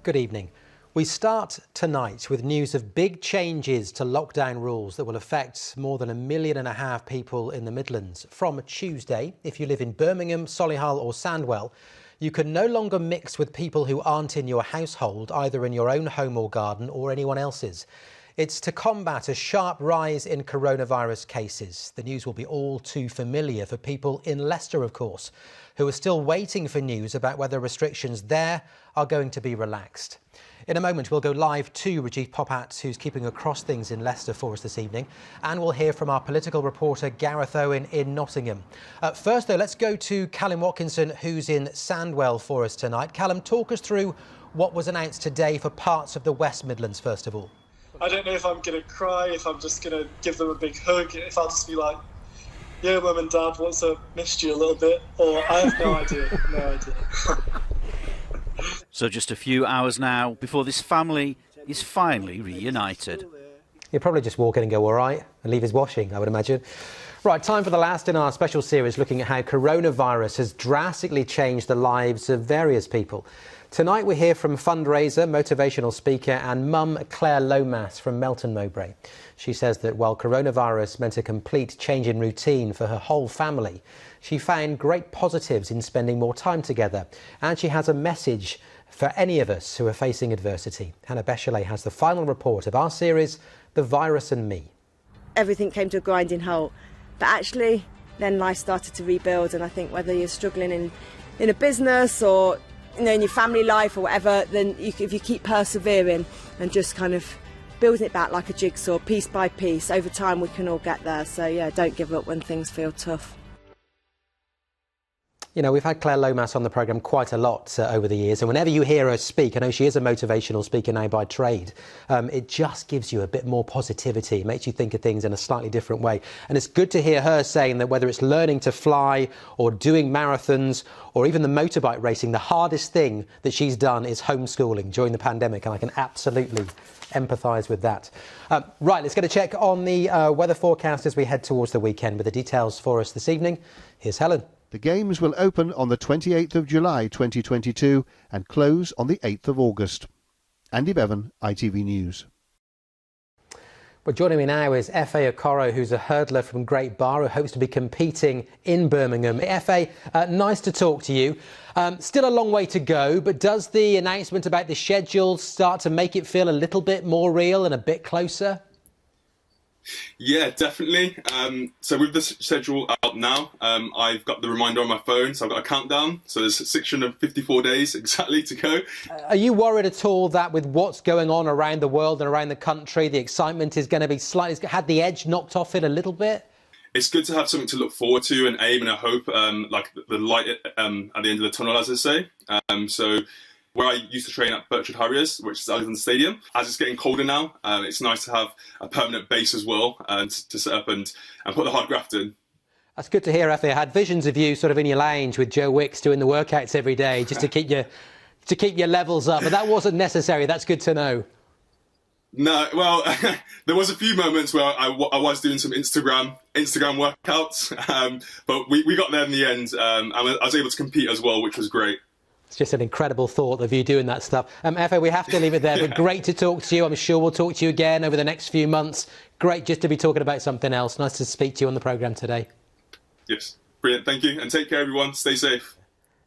Good evening. We start tonight with news of big changes to lockdown rules that will affect more than 1.5 million people in the Midlands. From Tuesday, if you live in Birmingham, Solihull or Sandwell, you can no longer mix with people who aren't in your household, either in your own home or garden or anyone else's. It's to combat a sharp rise in coronavirus cases. The news will be all too familiar for people in Leicester, of course, who are still waiting for news about whether restrictions there are going to be relaxed. In a moment, we'll go live to Rajiv Popat, who's keeping across things in Leicester for us this evening, and we'll hear from our political reporter Gareth Owen in Nottingham. First, though, let's go to Callum Watkinson, who's in Sandwell for us tonight. Callum, talk us through what was announced today for parts of the West Midlands, first of all. I don't know if I'm going to cry, if I'm just going to give them a big hug, if I'll just be like, "Yo, Mum and Dad, what's up? Missed you a little bit," or I have no idea, no idea. So just a few hours now before this family is finally reunited. He'll probably just walk in and go, all right, and leave his washing, I would imagine. Right, time for the last in our special series looking at how coronavirus has drastically changed the lives of various people. Tonight we hear from fundraiser, motivational speaker and mum Claire Lomas from Melton Mowbray. She says that while coronavirus meant a complete change in routine for her whole family, she found great positives in spending more time together, and she has a message for any of us who are facing adversity. Hannah Bechelet has the final report of our series, The Virus and Me. Everything came to a grinding halt, but actually then life started to rebuild, and I think whether you're struggling in a business or in your family life or whatever, then if you keep persevering and just kind of building it back like a jigsaw, piece by piece, over time we can all get there. So yeah, don't give up when things feel tough. You know, we've had Claire Lomas on the programme quite a lot over the years, and whenever you hear her speak, I know she is a motivational speaker now by trade, it just gives you a bit more positivity, makes you think of things in a slightly different way. And it's good to hear her saying that whether it's learning to fly or doing marathons or even the motorbike racing, the hardest thing that she's done is homeschooling during the pandemic, and I can absolutely empathise with that. Right, let's get a check on the weather forecast as we head towards the weekend. With the details for us this evening, here's Helen. The games will open on the 28th of July 2022 and close on the 8th of August. Andy Bevan, ITV News. Well, joining me now is Efe Okoro, who's a hurdler from Great Barr, who hopes to be competing in Birmingham. Efe, nice to talk to you. Still a long way to go, but does the announcement about the schedule start to make it feel a little bit more real and a bit closer? Yeah, definitely. So with the schedule out now, I've got the reminder on my phone, so I've got a countdown. So there's 654 days exactly to go. Are you worried at all that with what's going on around the world and around the country, the excitement is going to be slightly, had the edge knocked off it a little bit? It's good to have something to look forward to and aim and a hope, like the light at the end of the tunnel, as they say. So where I used to train at Birchwood Harriers, which is out in the stadium. As it's getting colder now, it's nice to have a permanent base as well to set up and put the hard graft in. That's good to hear, Efe. I had visions of you sort of in your lounge with Joe Wicks doing the workouts every day just to keep your levels up, but that wasn't necessary. That's good to know. No, well, there was a few moments where I was doing some Instagram workouts, but we got there in the end. And I was able to compete as well, which was great. It's just an incredible thought of you doing that stuff. Efe, we have to leave it there, but great to talk to you. I'm sure we'll talk to you again over the next few months. Great just to be talking about something else. Nice to speak to you on the programme today. Yes, brilliant. Thank you. And take care, everyone. Stay safe.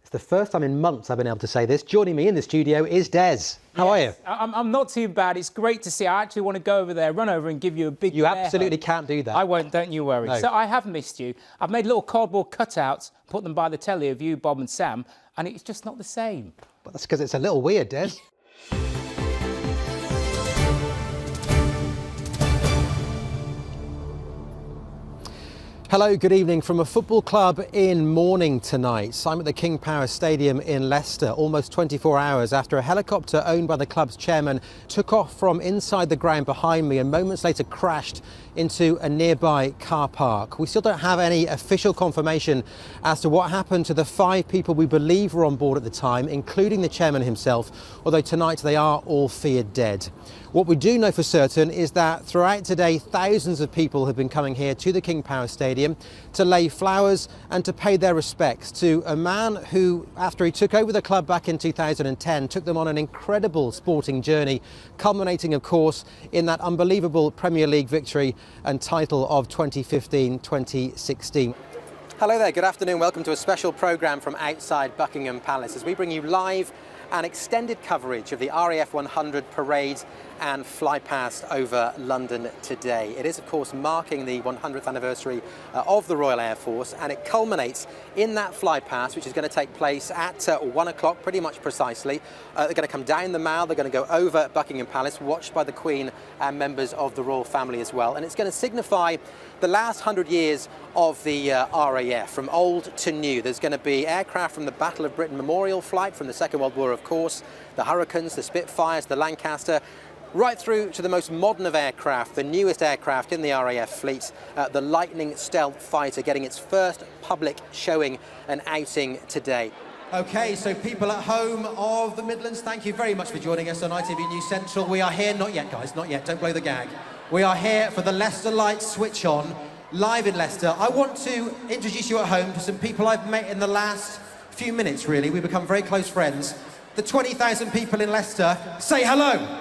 It's the first time in months I've been able to say this. Joining me in the studio is Des. How are you? I'm not too bad. It's great to see. I actually want to go over there, run over and give you a big You absolutely can't do that. I won't, don't you worry. No. So I have missed you. I've made little cardboard cutouts, put them by the telly of you, Bob and Sam, and it's just not the same. But that's because it's a little weird, Des. Hello, good evening from a football club in mourning tonight. I'm at the King Power Stadium in Leicester, almost 24 hours after a helicopter owned by the club's chairman took off from inside the ground behind me and moments later crashed into a nearby car park. We still don't have any official confirmation as to what happened to the 5 people we believe were on board at the time, including the chairman himself, although tonight they are all feared dead. What we do know for certain is that throughout today, thousands of people have been coming here to the King Power Stadium to lay flowers and to pay their respects to a man who, after he took over the club back in 2010, took them on an incredible sporting journey, culminating, of course, in that unbelievable Premier League victory and title of 2015-2016. Hello there, good afternoon. Welcome to a special programme from outside Buckingham Palace as we bring you live and extended coverage of the RAF 100 parade and fly past over London today. It is, of course, marking the 100th anniversary of the Royal Air Force, and it culminates in that fly past, which is going to take place at 1 o'clock, pretty much precisely. They're going to come down the Mall, they're going to go over Buckingham Palace, watched by the Queen and members of the royal family as well. And it's going to signify the last 100 years of the RAF, from old to new. There's going to be aircraft from the Battle of Britain Memorial Flight from the Second World War, of course, the Hurricanes, the Spitfires, the Lancaster, right through to the most modern of aircraft, the newest aircraft in the RAF fleet, the Lightning Stealth Fighter, getting its first public showing and outing today. OK, so people at home of the Midlands, thank you very much for joining us on ITV News Central. We are here, not yet guys, not yet, don't blow the gag. We are here for the Leicester Lights switch on, live in Leicester. I want to introduce you at home to some people I've met in the last few minutes, really. We've become very close friends. The 20,000 people in Leicester, say hello.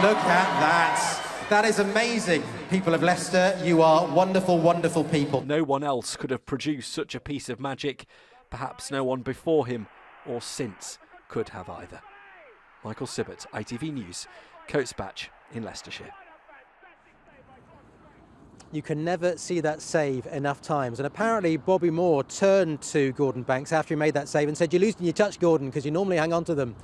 Look at that. That is amazing. People of Leicester, you are wonderful, wonderful people. No one else could have produced such a piece of magic. Perhaps no one before him or since could have either. Michael Sibbott, ITV News, Coates Batch in Leicestershire. You can never see that save enough times. And apparently Bobby Moore turned to Gordon Banks after he made that save and said, "You're losing your touch, Gordon, because you normally hang on to them."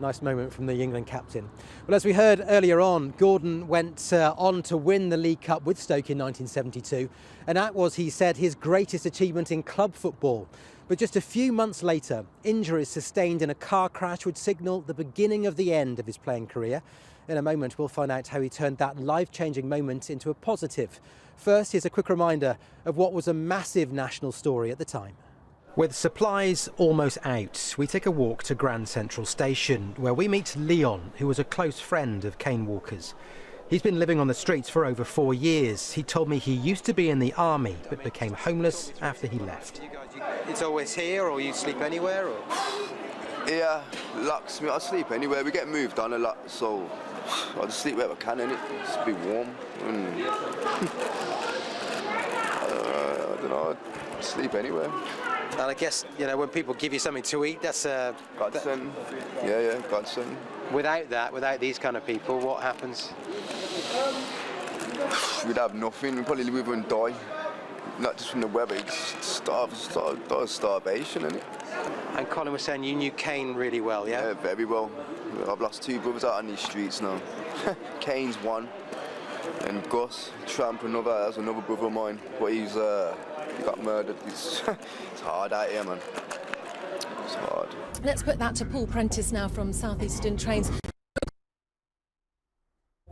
Nice moment from the England captain. Well, as we heard earlier on, Gordon went on to win the League Cup with Stoke in 1972. And that was, he said, his greatest achievement in club football. But just a few months later, injuries sustained in a car crash would signal the beginning of the end of his playing career. In a moment, we'll find out how he turned that life-changing moment into a positive. First, here's a quick reminder of what was a massive national story at the time. With supplies almost out, we take a walk to Grand Central Station, where we meet Leon, who was a close friend of Kane Walker's. He's been living on the streets for over 4 years. He told me he used to be in the army, but became homeless after he left. It's always here, or you sleep anywhere? Or? Yeah, luxe me. I sleep anywhere. We get moved on a lot, so I just sleep wherever I can, innit? Just be warm. I don't know. I sleep anywhere. And I guess, you know, when people give you something to eat, that's godsend. Yeah, godsend. Without these kind of people, what happens? We'd have nothing. We'd probably live and die. Not just from the weather, it's starvation, innit? And Colin was saying you knew Kane really well, yeah? Yeah, very well. I've lost 2 brothers out on these streets now. Kane's one, and Gus Tramp, that's another brother of mine. But he got murdered. It's hard out here, man. It's hard. Let's put that to Paul Prentice now from South Eastern Trains.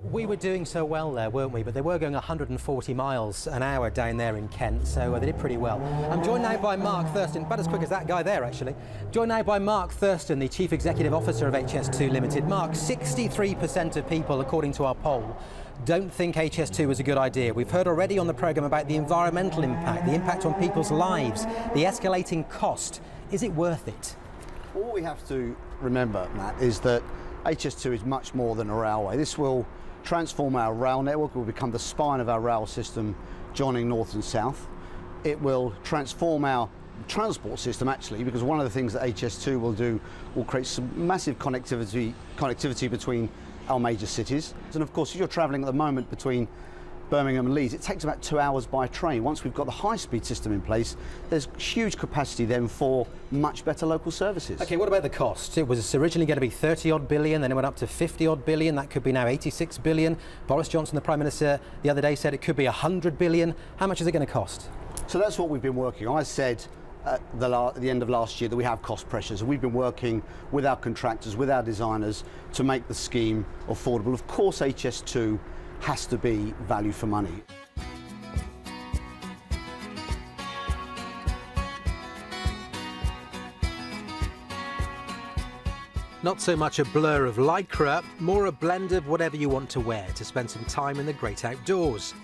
We were doing so well there, weren't we? But they were going 140 miles an hour down there in Kent, so they did pretty well. I'm joined now by Mark Thurston, about as quick as that guy there, actually. Joined now by Mark Thurston, the Chief Executive Officer of HS2 Limited. Mark, 63% of people, according to our poll, don't think HS2 is a good idea. We've heard already on the programme about the environmental impact, the impact on people's lives, the escalating cost. Is it worth it? All we have to remember, Matt, is that HS2 is much more than a railway. This will transform our rail network. It will become the spine of our rail system, joining north and south. It will transform our transport system, actually, because one of the things that HS2 will do will create some massive connectivity between our major cities. And of course, if you're travelling at the moment between Birmingham and Leeds, it takes about 2 hours by train. Once we've got the high-speed system in place, there's huge capacity then for much better local services. OK, what about the cost? It was originally going to be 30-odd billion, then it went up to 50-odd billion. That could be now 86 billion. Boris Johnson, the Prime Minister, the other day said it could be 100 billion. How much is it going to cost? So that's what we've been working on. I said at the end of last year that we have cost pressures, and we've been working with our contractors, with our designers, to make the scheme affordable. Of course, HS2 has to be value for money. Not so much a blur of lycra, more a blend of whatever you want to wear to spend some time in the great outdoors.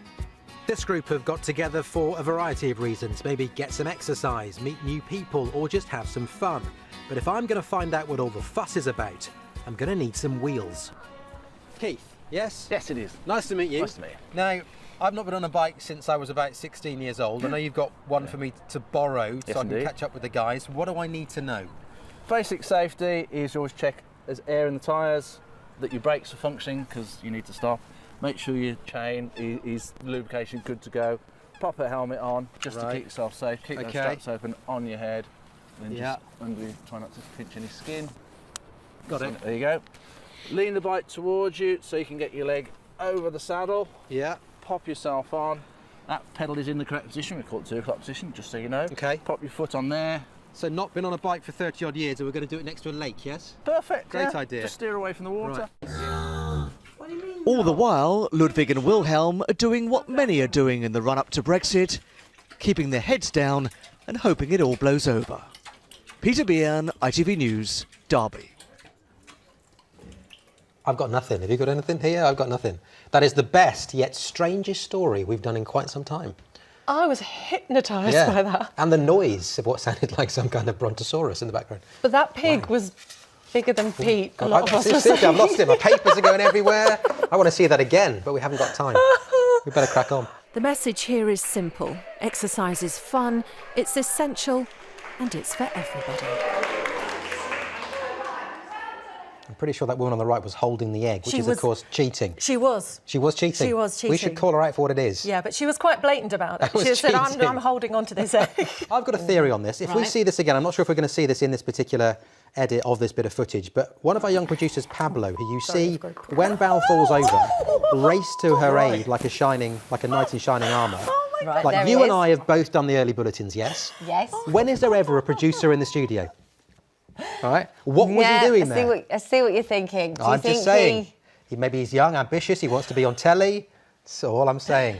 This group have got together for a variety of reasons. Maybe get some exercise, meet new people, or just have some fun. But if I'm going to find out what all the fuss is about, I'm going to need some wheels. Keith, yes? Yes, it is. Nice to meet you. Nice to meet you. Now, I've not been on a bike since I was about 16 years old. I know you've got one for me to borrow so I can indeed. catch up with the guys. What do I need to know? Basic safety is always check there's air in the tyres, that your brakes are functioning because you need to stop. Make sure your chain is lubrication good to go. Pop a helmet on just to keep yourself safe. Keep those straps open on your head. Then just try not to pinch any skin. Got it. There you go. Lean the bike towards you so you can get your leg over the saddle. Yeah. Pop yourself on. That pedal is in the correct position. We call it 2 o'clock position, just so you know. Okay. Pop your foot on there. So not been on a bike for 30 odd years and we're going to do it next to a lake, yes? Perfect. Great idea. Just steer away from the water. All the while, Ludwig and Wilhelm are doing what many are doing in the run-up to Brexit, keeping their heads down and hoping it all blows over. Peter Byrne, ITV News, Derby. I've got nothing. Have you got anything here? I've got nothing. That is the best yet strangest story we've done in quite some time. I was hypnotised by that. And the noise of what sounded like some kind of brontosaurus in the background. But that pig was bigger than Pete. God, I've lost it. My papers are going everywhere. I want to see that again, but we haven't got time. We better crack on. The message here is simple. Exercise is fun, it's essential, and it's for everybody. I'm pretty sure that woman on the right was holding the egg, which is, of course, cheating. She was. She was cheating? She was cheating. We should call her out for what it is. Yeah, but she was quite blatant about it. She said, I'm holding on to this egg. I've got a theory on this. If we see this again, I'm not sure if we're going to see this in this particular edit of this bit of footage, but one of our young producers, Pablo, who you see, when Belle falls over, race to her aid like a knight in shining armour. Right, like you and I have both done the early bulletins, yes? Yes. When is there ever a producer in the studio? All right. What was he doing there? I see what you're thinking. Do you I'm think just saying. Maybe he's young, ambitious, he wants to be on telly. That's all I'm saying.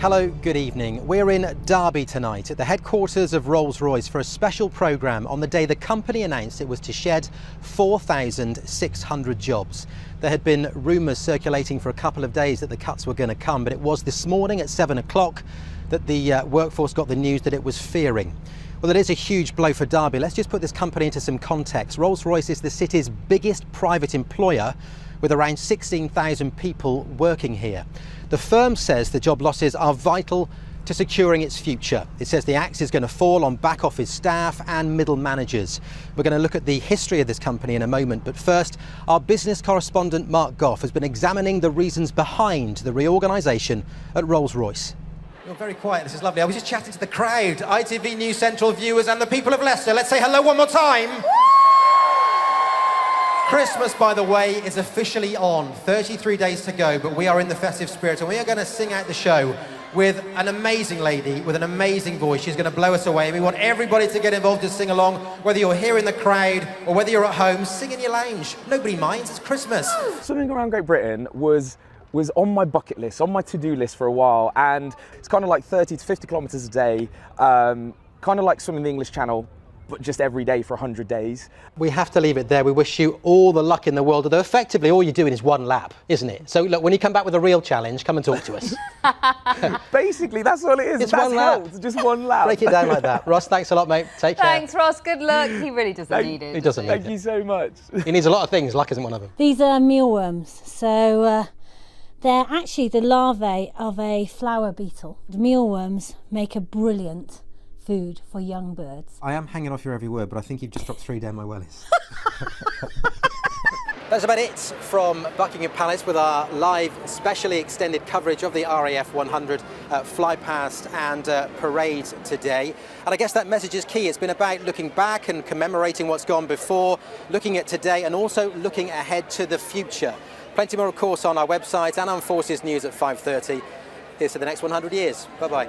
Hello, good evening. We're in Derby tonight at the headquarters of Rolls-Royce for a special programme on the day the company announced it was to shed 4,600 jobs. There had been rumours circulating for a couple of days that the cuts were going to come, but it was this morning at 7 o'clock that the workforce got the news that it was fearing. Well, it is a huge blow for Derby. Let's just put this company into some context. Rolls-Royce is the city's biggest private employer with around 16,000 people working here. The firm says the job losses are vital to securing its future. It says the axe is going to fall on back office staff and middle managers. We're going to look at the history of this company in a moment, but first, our business correspondent Mark Goff has been examining the reasons behind the reorganisation at Rolls-Royce. You're very quiet, this is lovely. I was just chatting to the crowd, ITV News Central viewers and the people of Leicester. Let's say hello one more time. Christmas, by the way, is officially on. 33 days to go, but we are in the festive spirit and we are going to sing out the show with an amazing lady with an amazing voice. She's going to blow us away. We want everybody to get involved and sing along, whether you're here in the crowd or whether you're at home. Sing in your lounge. Nobody minds, it's Christmas. Swimming around Great Britain was on my bucket list, on my to-do list for a while, and it's kind of like 30 to 50 kilometres a day, kind of like swimming the English Channel, but just every day for 100 days. We have to leave it there. We wish you all the luck in the world, although effectively all you're doing is one lap, isn't it? So look, when you come back with a real challenge, come and talk to us. Basically, that's all it is. It's that's one lap. It's just one lap. Break it down like that. Ross, thanks a lot, mate. Take care. Thanks, Ross. Good luck. He really doesn't need it. He doesn't need it. Thank you so much. He needs a lot of things. Luck isn't one of them. These are mealworms. So they're actually the larvae of a flower beetle. The mealworms make a brilliant food for young birds. I am hanging off your every word, but I think you've just dropped 3 down my wellies. That's about it from Buckingham Palace with our live, specially extended coverage of the RAF 100 fly past and parade today. And I guess that message is key. It's been about looking back and commemorating what's gone before, looking at today and also looking ahead to the future. Plenty more, of course, on our website and on Forces News at 5:30. Here's to the next 100 years. Bye-bye.